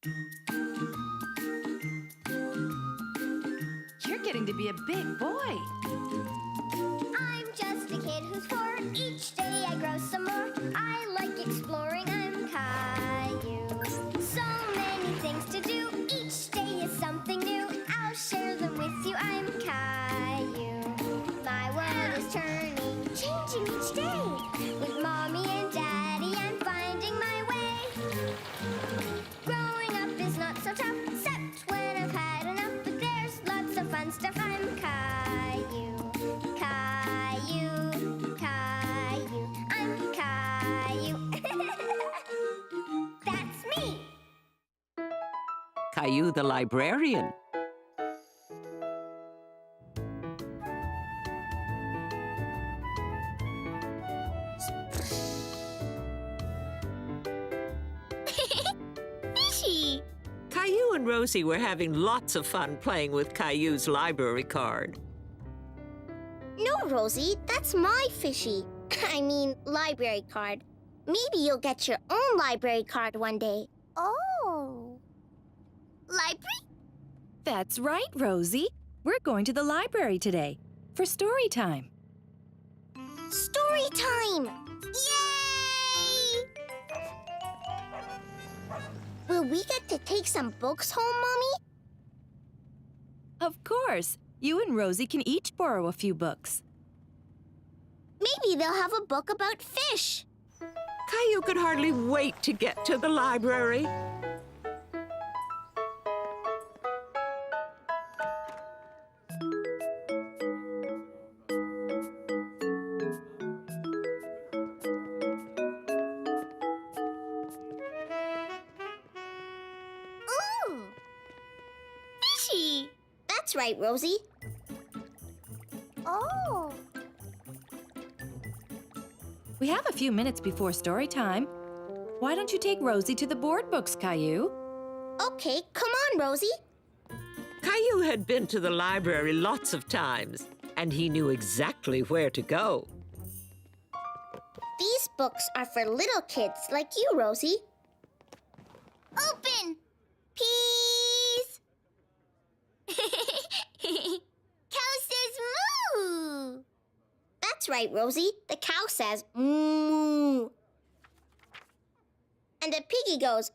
You're getting to be a big boy. I'm just a kid who's 4. Each day I grow some more. I like exploring. I'm Caillou. So many things to do. Each day is something new. I'll share them with you. I'm Caillou. My world is turning, changing each day. With Mommy and Daddy, I'm finding my way. Growing up is not so tough, except when I've had enough. But there's lots of fun stuff. I'm Caillou. Caillou, Caillou, I'm Caillou. That's me. Caillou the librarian. Fishy. Caillou and Rosie were having lots of fun playing with Caillou's library card. No, Rosie, that's my fishy. I mean, library card. Maybe you'll get your own library card one day. Oh. Library? That's right, Rosie. We're going to the library today for story time. Story time! Yay! Will we get to take some books home, Mommy? Of course. You and Rosie can each borrow a few books. Maybe they'll have a book about fish. Caillou could hardly wait to get to the library. Ooh! Fishy! That's right, Rosie. Oh! We have a few minutes before story time. Why don't you take Rosie to the board books, Caillou? Okay, come on, Rosie. Caillou had been to the library lots of times, and he knew exactly where to go. These books are for little kids like you, Rosie. Open! Peas! Cow says moo! That's right, Rosie. The cow says moo. And the piggy goes...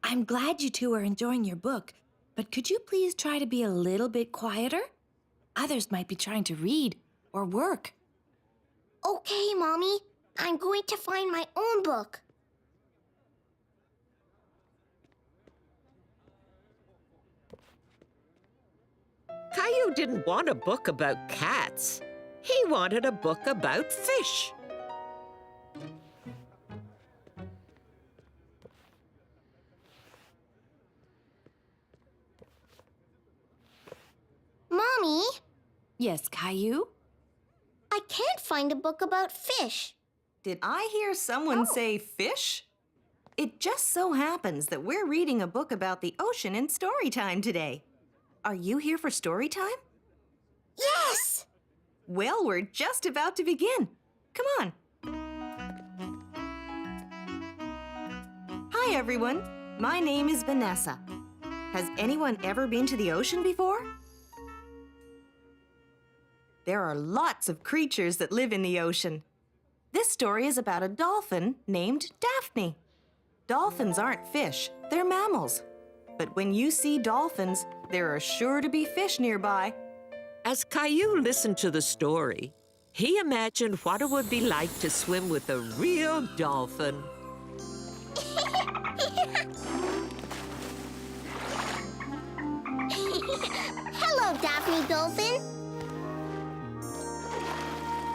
I'm glad you two are enjoying your book, but could you please try to be a little bit quieter? Others might be trying to read or work. Okay, Mommy. I'm going to find my own book. Caillou didn't want a book about cats. He wanted a book about fish. Mommy, Yes, Caillou? I can't find a book about fish. Did I hear someone say fish? It just so happens that we're reading a book about the ocean in story time today. Are you here for story time? Yes! Well, we're just about to begin. Come on. Hi, everyone. My name is Vanessa. Has anyone ever been to the ocean before? There are lots of creatures that live in the ocean. This story is about a dolphin named Daphne. Dolphins aren't fish, they're mammals. But when you see dolphins, there are sure to be fish nearby. As Caillou listened to the story, he imagined what it would be like to swim with a real dolphin. Hello, Daphne Dolphin.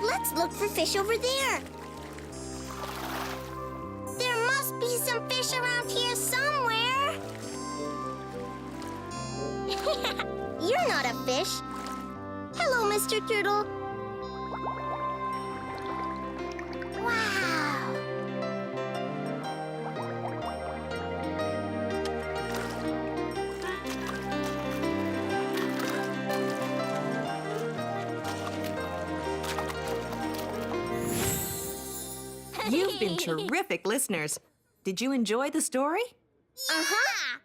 Let's look for fish over there. There must be some fish around here somewhere. You're not a fish. Hello, Mr. Turtle. Wow. You've been terrific listeners. Did you enjoy the story? Uh-huh.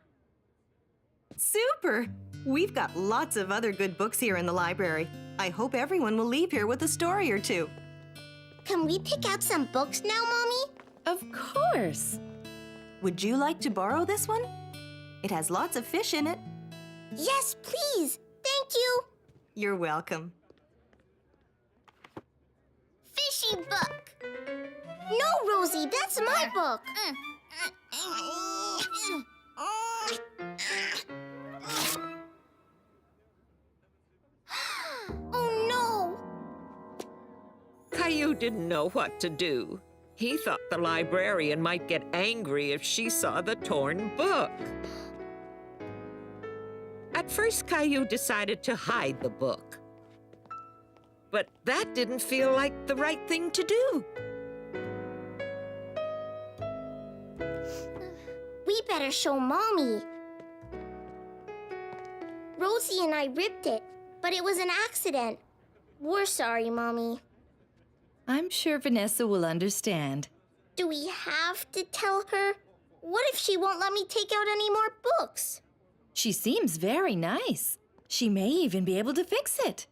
Super! We've got lots of other good books here in the library. I hope everyone will leave here with a story or two. Can we pick out some books now, Mommy? Of course. Would you like to borrow this one? It has lots of fish in it. Yes, please. Thank you. You're welcome. Fishy book. No, Rosie, that's my book. Oh, no. Caillou didn't know what to do. He thought the librarian might get angry if she saw the torn book. At first, Caillou decided to hide the book. But that didn't feel like the right thing to do. We better show Mommy. Rosie and I ripped it, but it was an accident. We're sorry, Mommy. I'm sure Vanessa will understand. Do we have to tell her? What if she won't let me take out any more books? She seems very nice. She may even be able to fix it.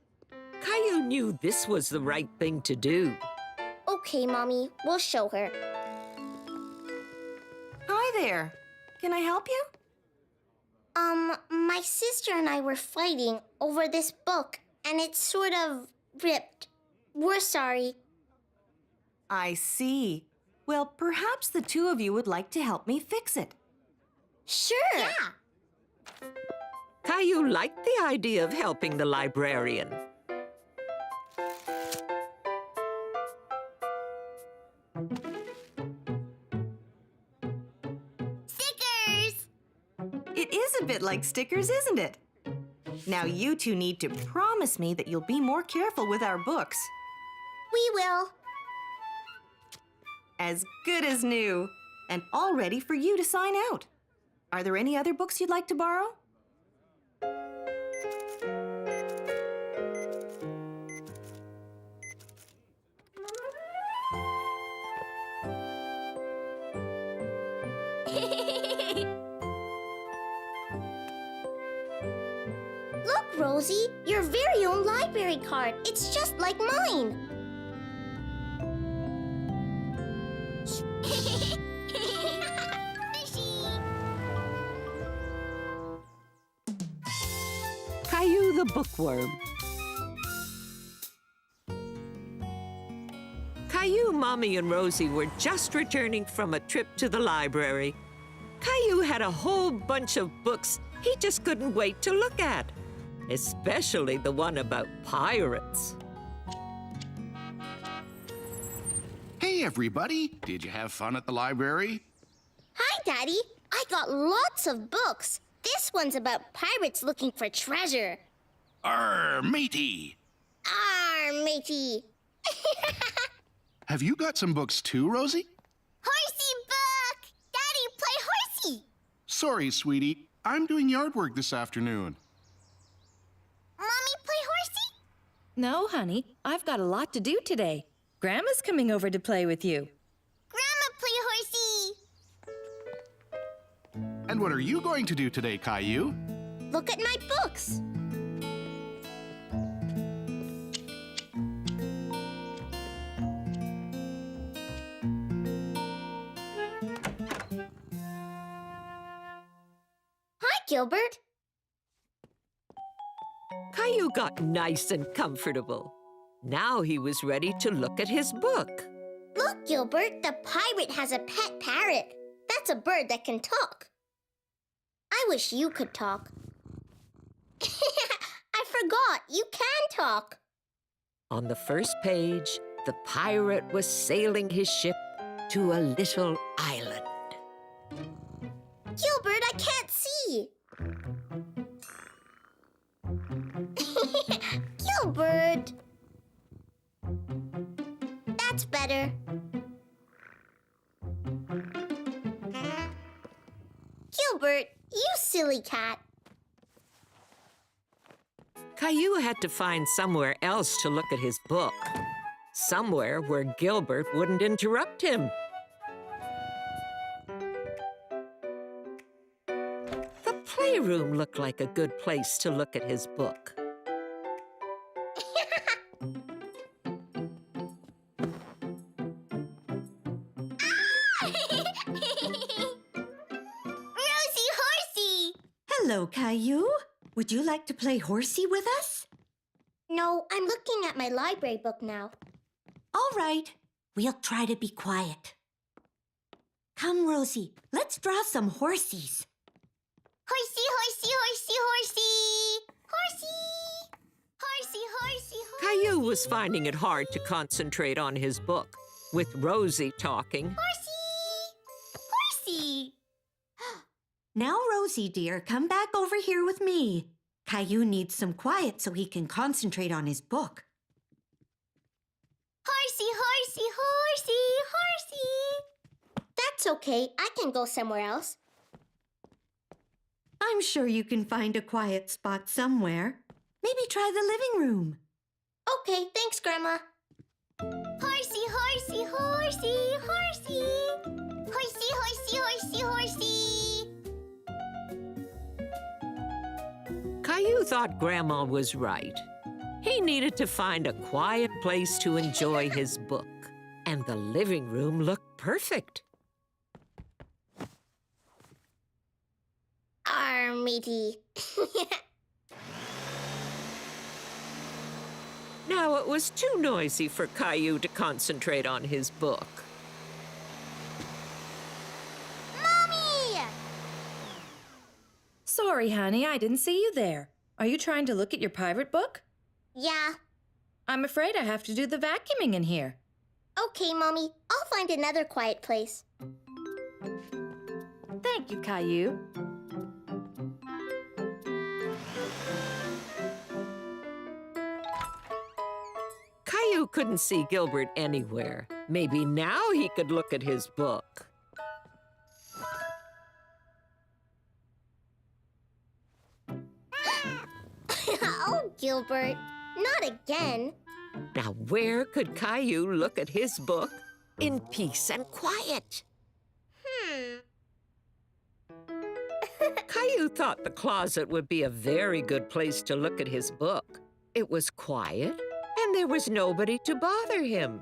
Caillou knew this was the right thing to do. Okay, Mommy, we'll show her. Hi there. Can I help you? My sister and I were fighting over this book, and it's sort of ripped. We're sorry. I see. Well, perhaps the two of you would like to help me fix it. Sure. Yeah. Caillou liked the idea of helping the librarian. Stickers! It is a bit like stickers, isn't it? Now you two need to promise me that you'll be more careful with our books. We will. As good as new, and all ready for you to sign out. Are there any other books you'd like to borrow? Look, Rosie, your very own library card. It's just like mine. Caillou the bookworm. Caillou, Mommy, and Rosie were just returning from a trip to the library. Caillou had a whole bunch of books he just couldn't wait to look at, especially the one about pirates. Hey, everybody! Did you have fun at the library? Hi, Daddy. I got lots of books. This one's about pirates looking for treasure. Arr, matey! Arr, matey. Have you got some books too, Rosie? Horsey book! Daddy, play horsey! Sorry, sweetie. I'm doing yard work this afternoon. Mommy, play horsey? No, honey. I've got a lot to do today. Grandma's coming over to play with you. Grandma, play horsey! And what are you going to do today, Caillou? Look at my books. Hi, Gilbert. Caillou got nice and comfortable. Now he was ready to look at his book. Look, Gilbert, the pirate has a pet parrot. That's a bird that can talk. I wish you could talk. I forgot, you can talk. On the first page, the pirate was sailing his ship to a little island. Gilbert, I can't see. Gilbert. That's better. Gilbert, you silly cat. Caillou had to find somewhere else to look at his book. somewhere where Gilbert wouldn't interrupt him. The playroom looked like a good place to look at his book. Rosie Horsey! Hello, Caillou. Would you like to play horsey with us? No, I'm looking at my library book now. All right. We'll try to be quiet. Come, Rosie. Let's draw some horsies. Horsey, horsey, horsey, horsey! Horsey! Horsey, horsey, horsey! Caillou was finding it hard to concentrate on his book, with Rosie talking. Horsey! Horsey! Now, Rosie, dear, come back over here with me. Caillou needs some quiet so he can concentrate on his book. Horsey, horsey, horsey, horsey! That's okay. I can go somewhere else. I'm sure you can find a quiet spot somewhere. Maybe try the living room. Okay, thanks, Grandma. Horsey, horsey, horsey, horsey! Horsey, horsey, horsey, horsey! Caillou thought Grandma was right. He needed to find a quiet place to enjoy his book, and the living room looked perfect. Matey. Now it was too noisy for Caillou to concentrate on his book. Mommy! Sorry, honey, I didn't see you there. Are you trying to look at your pirate book? Yeah. I'm afraid I have to do the vacuuming in here. Okay, Mommy. I'll find another quiet place. Thank you, Caillou. Caillou couldn't see Gilbert anywhere. Maybe now he could look at his book. Oh, Gilbert. Not again. Now where could Caillou look at his book in peace and quiet? Caillou thought the closet would be a very good place to look at his book. It was quiet, and there was nobody to bother him.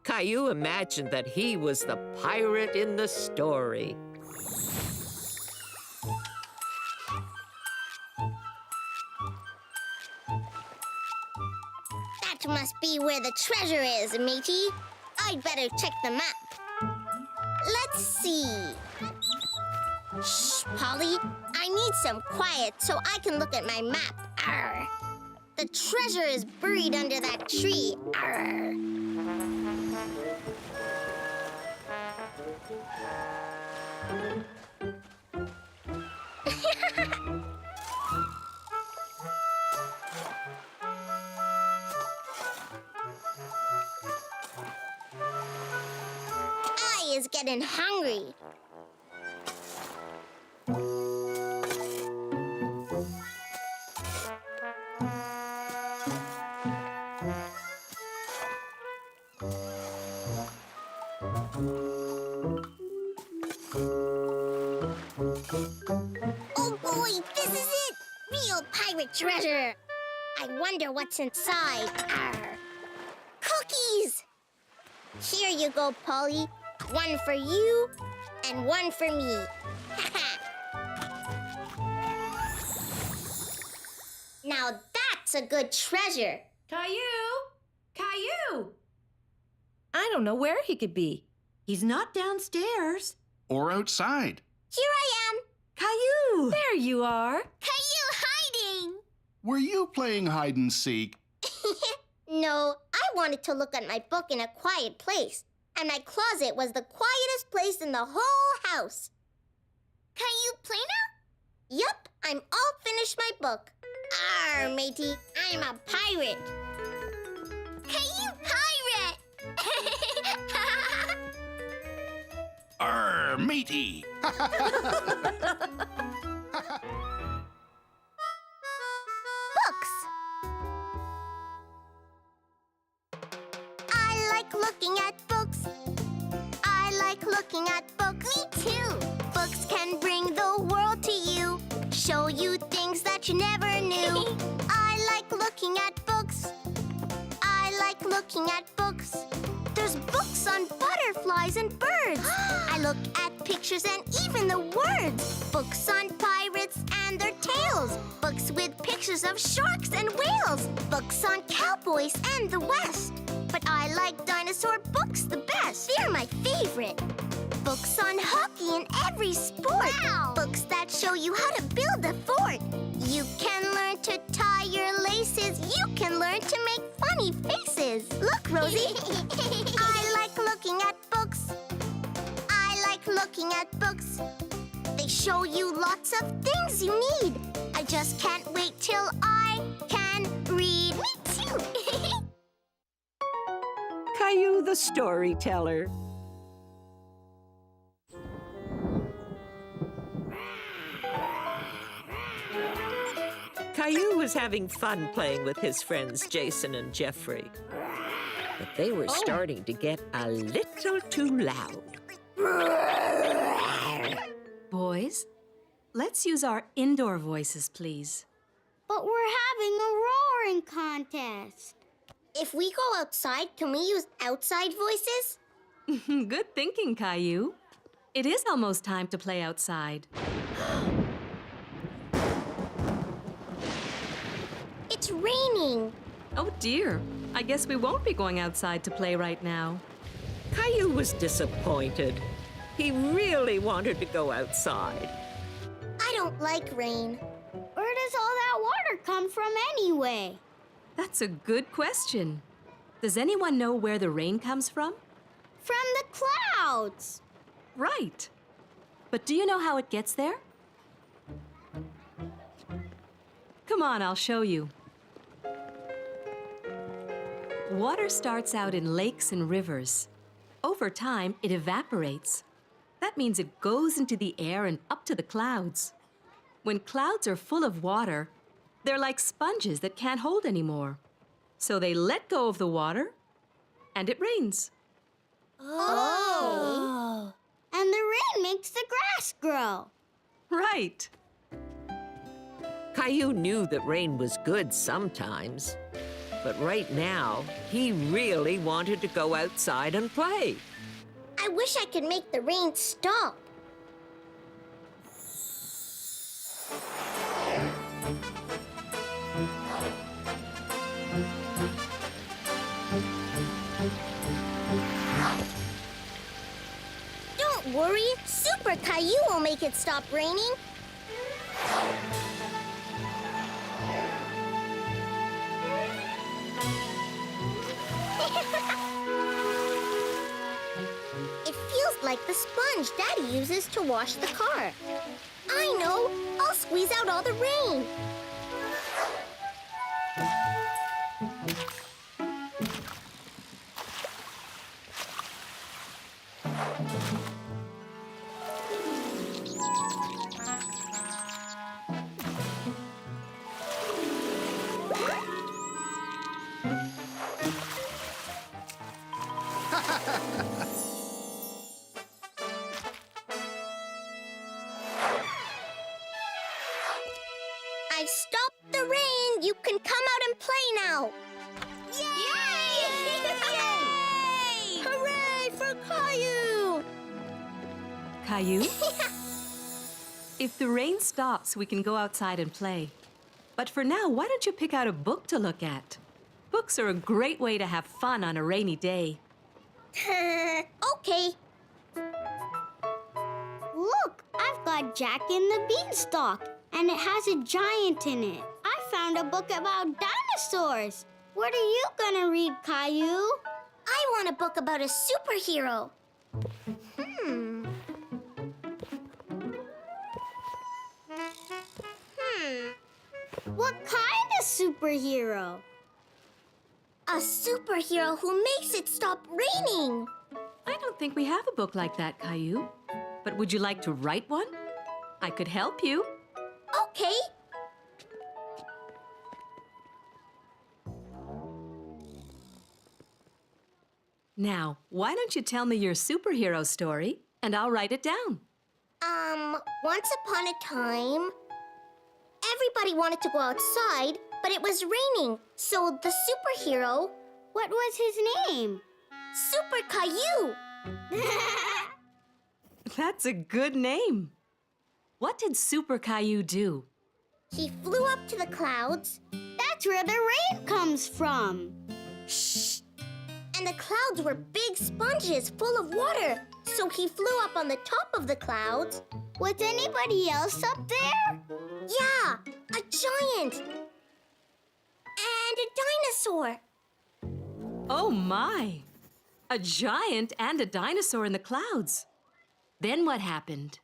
Caillou imagined that he was the pirate in the story. That must be where the treasure is, matey. I'd better check the map. Let's see. Shh, Polly. I need some quiet so I can look at my map. Arr. The treasure is buried under that tree. Arr. I is getting hungry. Oh boy, this is it! Real pirate treasure! I wonder what's inside. Arr. Cookies! Here you go, Polly. One for you and one for me. Now that's a good treasure. Caillou! Caillou! I don't know where he could be. He's not downstairs. Or outside. Here I Caillou! There you are. am. Caillou hiding! Were you playing hide and seek? No, I wanted to look at my book in a quiet place. And my closet was the quietest place in the whole house. Caillou play now? Yup, I'm all finished my book. Arr, matey, I'm a pirate. Caillou pirate! Arr, matey! looking at books. I like looking at books. Me too. Books can bring the world to you, show you things that you never knew. I like looking at books. I like looking at books. There's books on butterflies and birds. I look at pictures and even the words. Books on pirates and their tails. Books with pictures of sharks and whales. Books on cowboys and the West. But I like dinosaur books the best. They're my favorite. Books on hockey and every sport. Wow. Books that show you how to build a fort. You can learn to tie your laces. You can learn to make funny faces. Look, Rosie. I like looking at books. I like looking at books. They show you lots of things you need. I just can't wait till I can read. Me too. Caillou the storyteller. Caillou was having fun playing with his friends Jason and Jeffrey. But they were starting to get a little too loud. Boys, let's use our indoor voices, please. But we're having a roaring contest. If we go outside, can we use outside voices? Good thinking, Caillou. It is almost time to play outside. It's raining. Oh dear, I guess we won't be going outside to play right now. Caillou was disappointed. He really wanted to go outside. I don't like rain. Where does all that water come from anyway? That's a good question. Does anyone know where the rain comes from? From the clouds. Right. But do you know how it gets there? Come on, I'll show you. Water starts out in lakes and rivers. Over time, it evaporates. That means it goes into the air and up to the clouds. When clouds are full of water, they're like sponges that can't hold anymore. So they let go of the water, and it rains. Oh. And the rain makes the grass grow. Right. Caillou knew that rain was good sometimes. But right now, he really wanted to go outside and play. I wish I could make the rain stop. Don't worry, Super Caillou will make it stop raining. It feels like the sponge Daddy uses to wash the car. I know! I'll squeeze out all the rain. I've stopped the rain. You can come out and play now. Yay! Yay! Hooray for Caillou! Caillou? If the rain stops, we can go outside and play. But for now, why don't you pick out a book to look at? Books are a great way to have fun on a rainy day. Okay. Look, I've got Jack and the Beanstalk, and it has a giant in it. I found a book about dinosaurs. What are you gonna read, Caillou? I want a book about a superhero. What kind of superhero? A superhero who makes it stop raining. I don't think we have a book like that, Caillou. But would you like to write one? I could help you. Okay. Now, why don't you tell me your superhero story and I'll write it down? Once upon a time, everybody wanted to go outside, but it was raining. So the superhero, what was his name? Super Caillou. That's a good name. What did Super Caillou do? He flew up to the clouds. That's where the rain comes from. Shh! And the clouds were big sponges full of water. So he flew up on the top of the clouds. Was anybody else up there? Yeah, a giant. And a dinosaur. Oh my! A giant and a dinosaur in the clouds. Then what happened?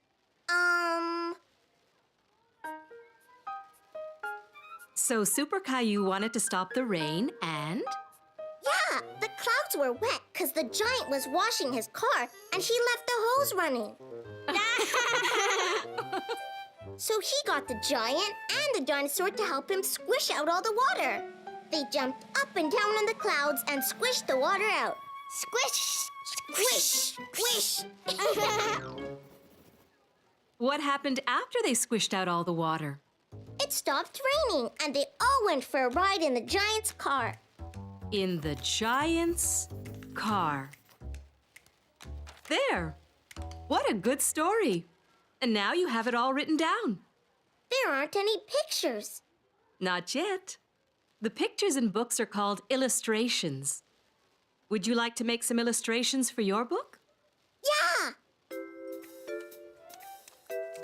So Super Caillou wanted to stop the rain and... Yeah, the clouds were wet because the giant was washing his car and he left the hose running. So he got the giant and the dinosaur to help him squish out all the water. They jumped up and down in the clouds and squished the water out. Squish, squish, squish. What happened after they squished out all the water? It stopped raining and they all went for a ride in the giant's car. In the giant's car. There! What a good story! And now you have it all written down. There aren't any pictures. Not yet. The pictures in books are called illustrations. Would you like to make some illustrations for your book? Yeah!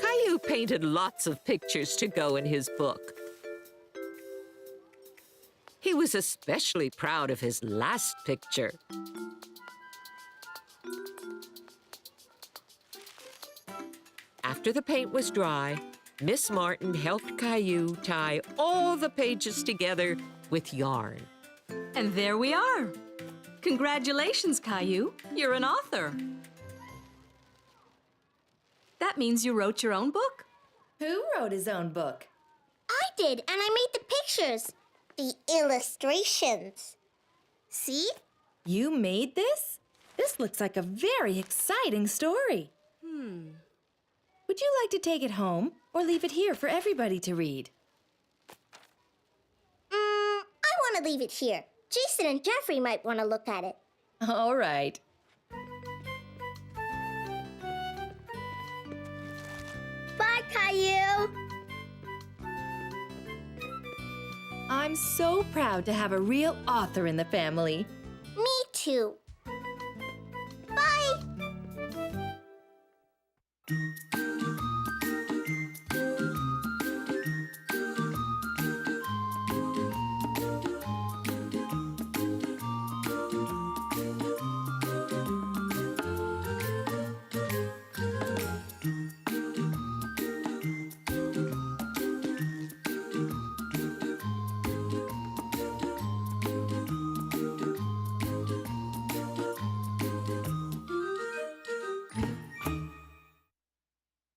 Caillou painted lots of pictures to go in his book. He was especially proud of his last picture. After the paint was dry, Miss Martin helped Caillou tie all the pages together with yarn. And there we are. Congratulations, Caillou. You're an author. That means you wrote your own book. Who wrote his own book? I did, and I made the pictures. The illustrations. See? You made this? This looks like a very exciting story. Would you like to take it home or leave it here for everybody to read? I want to leave it here. Jason and Jeffrey might want to look at it. All right. Bye, Caillou. I'm so proud to have a real author in the family. Me too.